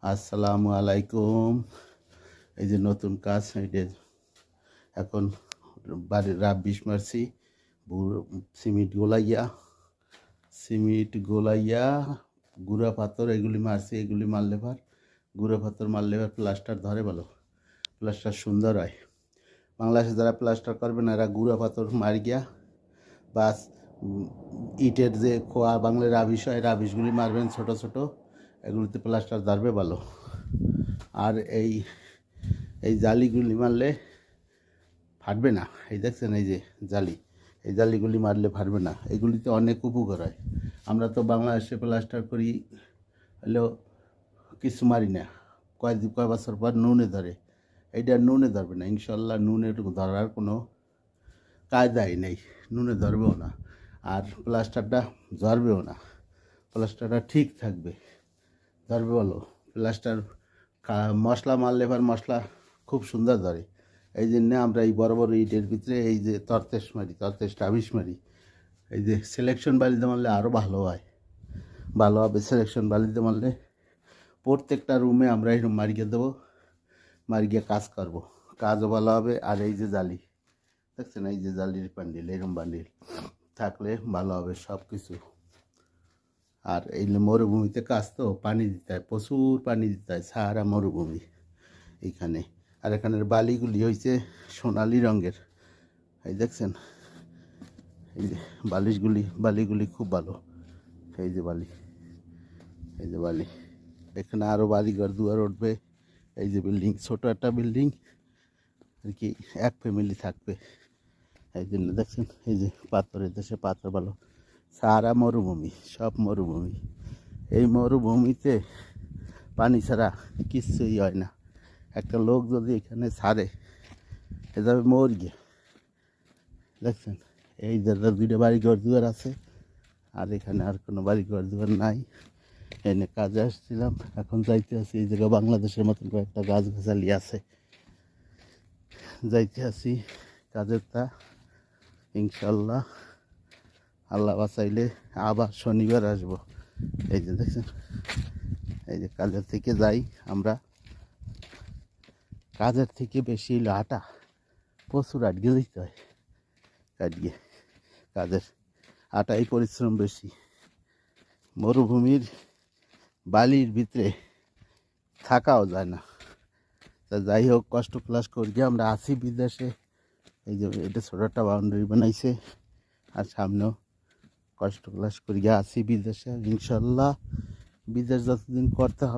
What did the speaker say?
আসসালামু আলাইকুম। এই যে নতুন কাজ, এই যে এখন বাড়ির রাবিশ মারছি। সিমেন্ট গোলাইয়া গুঁড়া পাথর এগুলি মারছি। এগুলি মারলে গুঁড়া পাথর মারলে প্লাস্টার ধরে ভালো, প্লাস্টার সুন্দর হয়। বাংলাদেশে যারা প্লাস্টার করবে না, এরা গুঁড়া পাথর মারি গিয়া বাস ইটের যে খোয়া বাংলায় রাবিশ হয়, রাবিশগুলি মারবেন ছোট ছোট, এগুলিতে প্লাস্টার ধরবে ভালো। আর এই এই জালিগুলি মারলে ফাটবে না। এই দেখছেন, এই যে জালি, এই জালিগুলি মারলে ফাটবে না। এগুলিতে অনেক উপকার হয়। আমরা তো বাংলাদেশে প্লাস্টার করি হলেও কিছু মারি না, কয় বছর পর নুনে ধরে। এইটা নুনে ধরবে না ইনশাল্লাহ। নুনে ধরার কোনো কায়দাই নেই, নুনে ধরবেও না। আর প্লাস্টারটা ধরবেও না, প্লাস্টারটা ঠিক থাকবে, ধরবে ভালো। প্লাস্টার মশলা মারলে মশলা খুব সুন্দর ধরে। এই জন্যে আমরা এই বড় বড় ইটের ভিতরে এই যে তরতেশ রাবিশ মারি। এই যে সিলেকশন বালিতে মারলে আরও ভালো হয়, ভালো হবে। সিলেকশন বালিতে মারলে প্রত্যেকটা রুমে আমরা এরকম মারিয়ে দেবো, মারিয়ে কাজ করব, কাজও ভালো হবে। আর এই যে জালি দেখছেন, এই যে জালির বান্ডিল, এরকম বান্ডিল থাকলে ভালো হবে সব কিছু। আর এই মরুভূমিতে কাজ তো, পানি দিতে হয়, প্রচুর পানি দিতে হয়, সাহারা মরুভূমি এইখানে। আর এখানের বালিগুলি হয়েছে সোনালি রঙের। এই দেখছেন, এই যে বালিগুলি খুব ভালো। এই যে বালি, এই যে বালি। এখানে আরও বাড়িঘর দুয়ার উঠবে। এই যে বিল্ডিং, ছোটো একটা বিল্ডিং আর কি, এক ফ্যামিলি থাকবে। এই জন্য দেখছেন, এই যে পাথরের দেশে পাথর ভালো। সারা মরুভূমি, সব মরুভূমি। এই মরুভূমিতে পানি ছাড়া কিচ্ছুই হয় না। একটা লোক যদি এখানে ছাড়ে, এ যাবে মর গিয়ে। দেখছেন, এই জায়গায় দুইটা বাড়ি ঘর দুয়ার আছে, আর এখানে আর কোনো বাড়ি ঘর দুয়ার নাই। এনে কাজে আসছিলাম, এখন যাইতে আছি। এই জায়গায় বাংলাদেশের মতন কয়েকটা গাছগাছালি আছে, যাইতে আছি কাজের তা। ইনশাল্লাহ আল্লাহ বাঁচাইলে আবার শনিবার আসবো। এই যে দেখছেন, এই যে কাজের থেকে যাই আমরা, কাজের থেকে বেশি আটা প্রচুর আটকে দিতে হয়, কাটিয়ে কাজের আটাই পরিশ্রম বেশি। মরুভূমির বালির ভিতরে থাকাও যায় না। তা যাই হোক, কষ্ট ক্লাস করিয়ে আমরা আছি বিদেশে। এই যে এটা ছোটো একটা বাউন্ডারি বানাইছে, আর সামনেও কষ্ট ক্লাস করিয়া আছি বিদেশে। ইনশাল্লাহ বিদেশ যতদিন করতে হবে।